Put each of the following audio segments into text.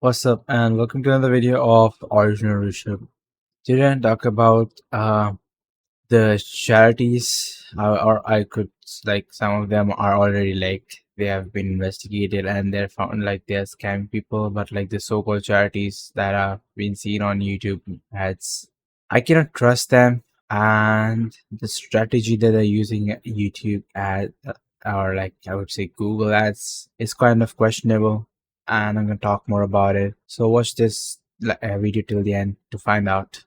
What's up, and welcome to another video of Original Rish. Today, I talk about the charities, or I could like some of them are already like they have been investigated and they're found like they're scamming people, but like the so-called charities that are being seen on YouTube ads, I cannot trust them, and the strategy that they're using at YouTube ad or like I would say Google ads is kind of questionable, and I'm gonna talk more about it. So watch this video till the end to find out.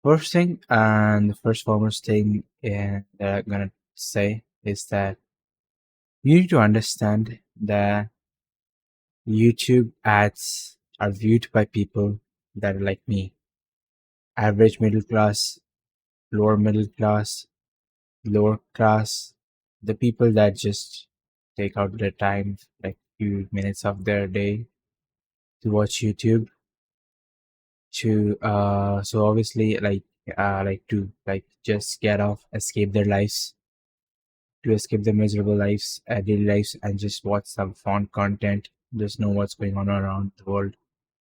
First thing, and the first foremost thing that I'm gonna say is that you need to understand that YouTube ads are viewed by people that are like me, average middle class, lower middle class, lower class, the people that just take out their time, like few minutes of their day to watch YouTube to so obviously like to like just get off, escape their lives, to escape their miserable lives, daily lives, and just watch some fun content, just know what's going on around the world.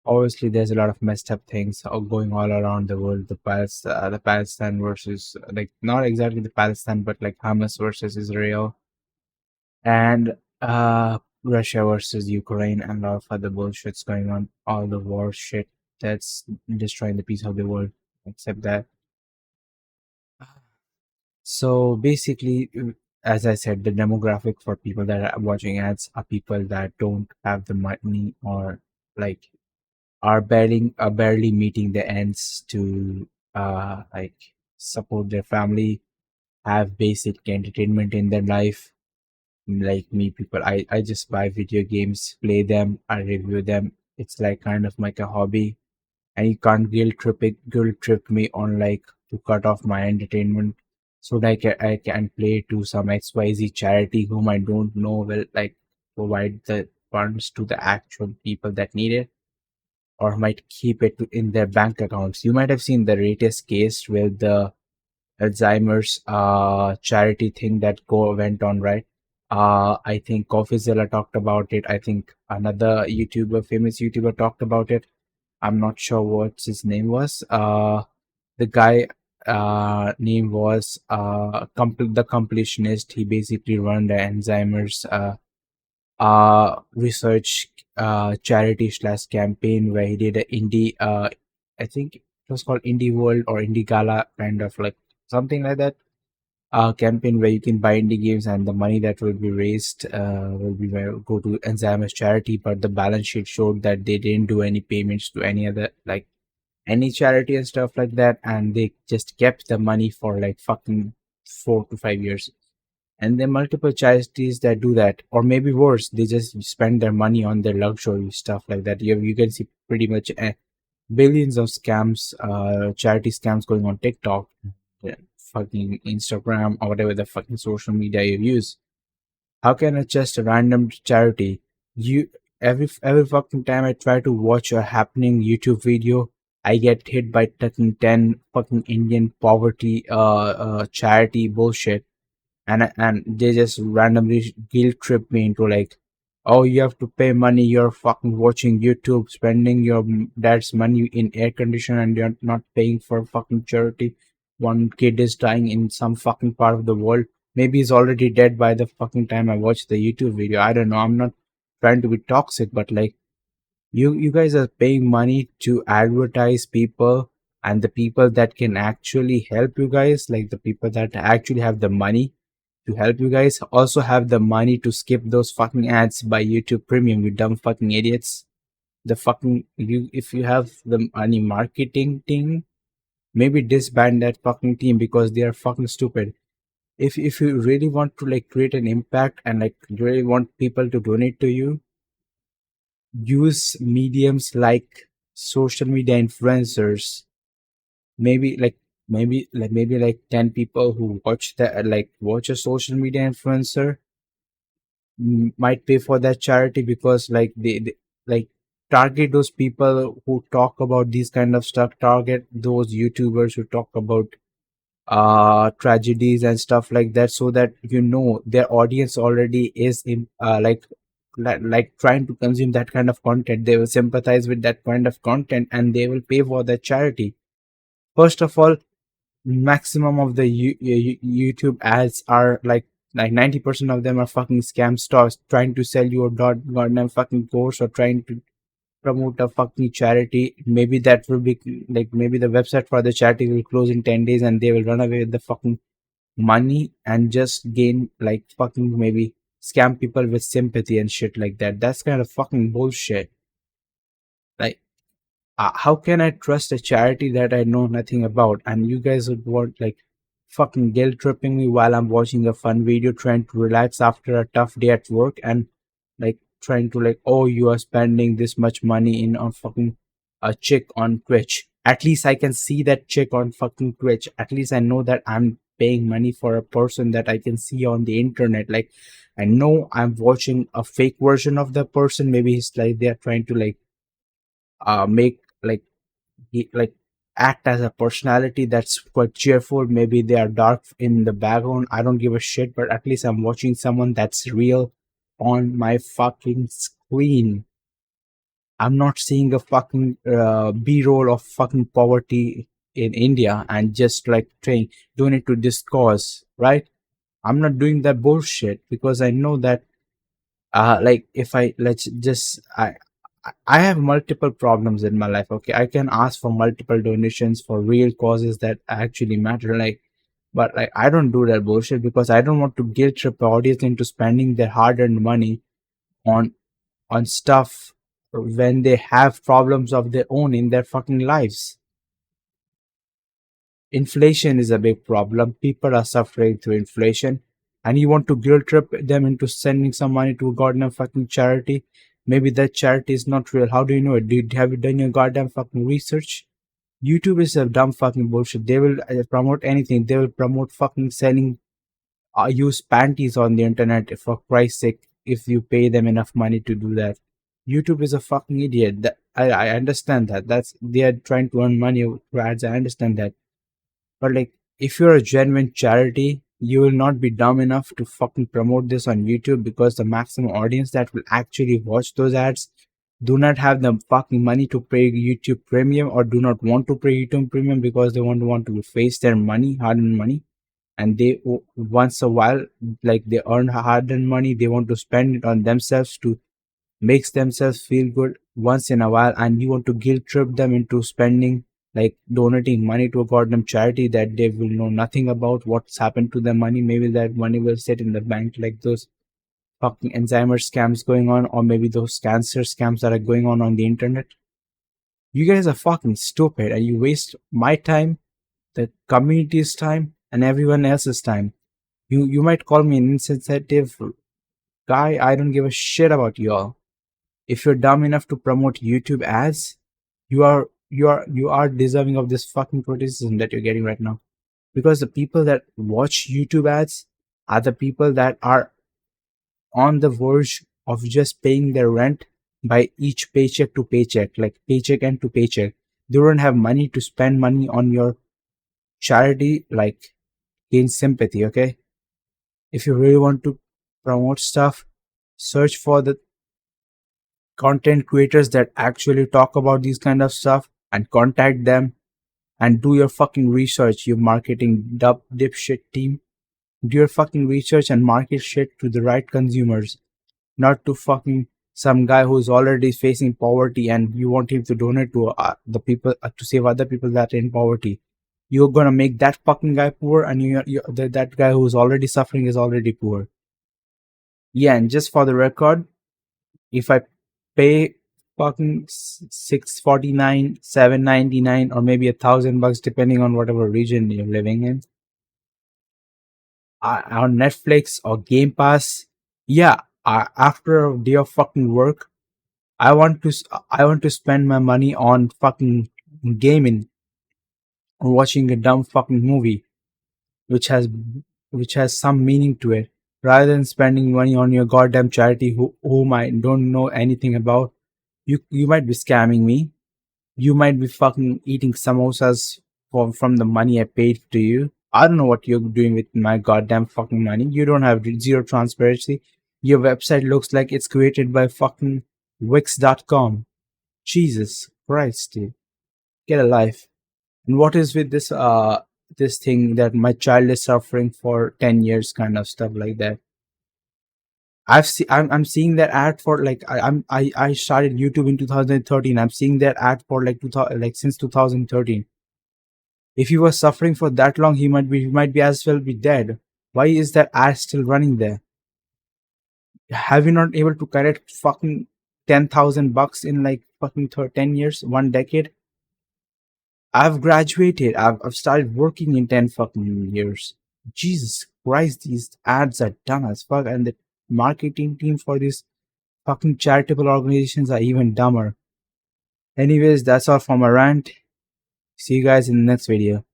Obviously, there's a lot of messed up things going all around the world. The Palestine versus like not exactly the Palestine, but like Hamas versus Israel, and Russia versus Ukraine, and a lot of other bullshits going on. All the war shit that's destroying the peace of the world. Except that, so basically, as I said, the demographic for people that are watching ads are people that don't have the money or like are barely meeting the ends to like support their family, have basic entertainment in their life. Like me, people, I just buy video games, play them, I review them. It's like kind of like a hobby, and you can't guilt trip me on like to cut off my entertainment so that I can play to some XYZ charity whom I don't know will like provide the funds to the actual people that need it, or might keep it in their bank accounts. You might have seen the latest case with the Alzheimer's charity thing that go went on, right? I think CoffeeZilla talked about it. I think another famous YouTuber talked about it. I'm not sure what his name was. The guy name was the completionist. He basically run the Alzheimer's research charity slash campaign where he did a indie I think it was called Indie World or Indie Gala, kind of like something like that, campaign where you can buy indie games and the money that will be raised will go to Alzheimer's charity. But the balance sheet showed that they didn't do any payments to any other like any charity and stuff like that, and they just kept the money for like fucking 4 to 5 years. And there are multiple charities that do that, or maybe worse, they just spend their money on their luxury stuff like that. You can see pretty much billions of scams, charity scams going on TikTok, fucking Instagram, or whatever the fucking social media you use. How can I just a random charity? You every fucking time I try to watch a happening YouTube video, I get hit by fucking 10 fucking Indian poverty charity bullshit, and they just randomly guilt trip me into like, oh, you have to pay money, you're fucking watching YouTube, spending your dad's money in air conditioner, and you're not paying for fucking charity. One kid is dying in some fucking part of the world. Maybe he's already dead by the fucking time I watch the YouTube video. I don't know, I'm not trying to be toxic, but like, you guys are paying money to advertise people, and the people that can actually help you guys, like the people that actually have the money to help you guys, also have the money to skip those fucking ads by YouTube Premium, you dumb fucking idiots. The fucking you if you have the money marketing team, maybe disband that fucking team because they are fucking stupid. If you really want to like create an impact and like really want people to donate to you, use mediums like social media influencers. Maybe like 10 people who watch a social media influencer, might pay for that charity because like they like target those people who talk about these kind of stuff, target those YouTubers who talk about tragedies and stuff like that, so that their audience already is in like trying to consume that kind of content. They will sympathize with that kind of content and they will pay for that charity. First of all, maximum of the YouTube ads are like 90% of them are fucking scam stores trying to sell you a goddamn fucking course or trying to promote a fucking charity. Maybe that will be like, maybe the website for the charity will close in 10 days and they will run away with the fucking money and just gain like fucking maybe scam people with sympathy and shit like that. That's kind of fucking bullshit. Like, how can I trust a charity that I know nothing about? And you guys would want like fucking guilt tripping me while I'm watching a fun video, trying to relax after a tough day at work, and like trying to like, oh, you are spending this much money in on fucking a chick on Twitch. At least I can see that chick on fucking Twitch. At least I know that I'm paying money for a person that I can see on the internet. Like, I know I'm watching a fake version of the person. Maybe he's like they're trying to like make like like act as a personality that's quite cheerful. Maybe they are dark in the background. I don't give a shit, but at least I'm watching someone that's real on my fucking screen. I'm not seeing a fucking b-roll of fucking poverty in India and just like doing it to this cause, right? I'm not doing that bullshit because I know that like if I let's just I have multiple problems in my life. Okay, I can ask for multiple donations for real causes that actually matter. Like, but like I don't do that bullshit because I don't want to guilt trip the audience into spending their hard-earned money on stuff when they have problems of their own in their fucking lives. Inflation is a big problem. People are suffering through inflation, and you want to guilt trip them into sending some money to a goddamn fucking charity. Maybe that charity is not real. How do you know it? Have you done your goddamn fucking research? YouTube is a dumb fucking bullshit. They will promote anything. They will promote fucking selling use panties on the internet for Christ's sake if you pay them enough money to do that. YouTube is a fucking idiot. I understand that. That's they are trying to earn money through ads. I understand that. But like, if you're a genuine charity, you will not be dumb enough to fucking promote this on YouTube because the maximum audience that will actually watch those ads do not have the fucking money to pay YouTube Premium or do not want to pay YouTube Premium because they want to face their money, hard-earned money, and they once a while like they earn hard-earned money, they want to spend it on themselves to makes themselves feel good once in a while, and you want to guilt trip them into spending like donating money to a goddamn charity that they will know nothing about what's happened to the money. Maybe that money will sit in the bank like those fucking Alzheimer scams going on, or maybe those cancer scams that are going on the internet. You guys are fucking stupid and you waste my time, the community's time, and everyone else's time. You might call me an insensitive guy. I don't give a shit about you all. If you're dumb enough to promote YouTube ads, you are deserving of this fucking criticism that you're getting right now. Because the people that watch YouTube ads are the people that are on the verge of just paying their rent by each paycheck to paycheck, like paycheck and to paycheck. They don't have money to spend money on your charity, like gain sympathy, okay? If you really want to promote stuff, search for the content creators that actually talk about these kind of stuff and contact them and do your fucking research, you marketing dipshit team. Do your fucking research and market shit to the right consumers, not to fucking some guy who's already facing poverty and you want him to donate to the people to save other people that are in poverty. You're gonna make that fucking guy poor, and that guy who's already suffering is already poor. Yeah, and just for the record, if I pay fucking 649, 799, or maybe $1,000 depending on whatever region you're living in, on Netflix or Game Pass, yeah, after a day of fucking work, I want to spend my money on fucking gaming or watching a dumb fucking movie which has which has some meaning to it. rather than spending money on your goddamn charity whom I don't know anything about. You might be scamming me. You might be fucking eating samosas from the money I paid to you. I don't know what you're doing with my goddamn fucking money. You don't have zero transparency. Your website looks like it's created by fucking Wix.com. Jesus Christ, dude. Get a life. And what is with this thing that my child is suffering for 10 years kind of stuff like that? I'm seeing that ad for like I started YouTube in 2013. I'm seeing that ad for like 2000, like since 2013. If he was suffering for that long, he might be as well be dead. Why is that ad still running there? Have you not able to collect fucking $10,000 in like fucking 10 years, 1 decade? I've graduated. I've started working in 10 fucking years. Jesus Christ, these ads are dumb as fuck, and the marketing team for these fucking charitable organizations are even dumber. Anyways, that's all for my rant. See you guys in the next video.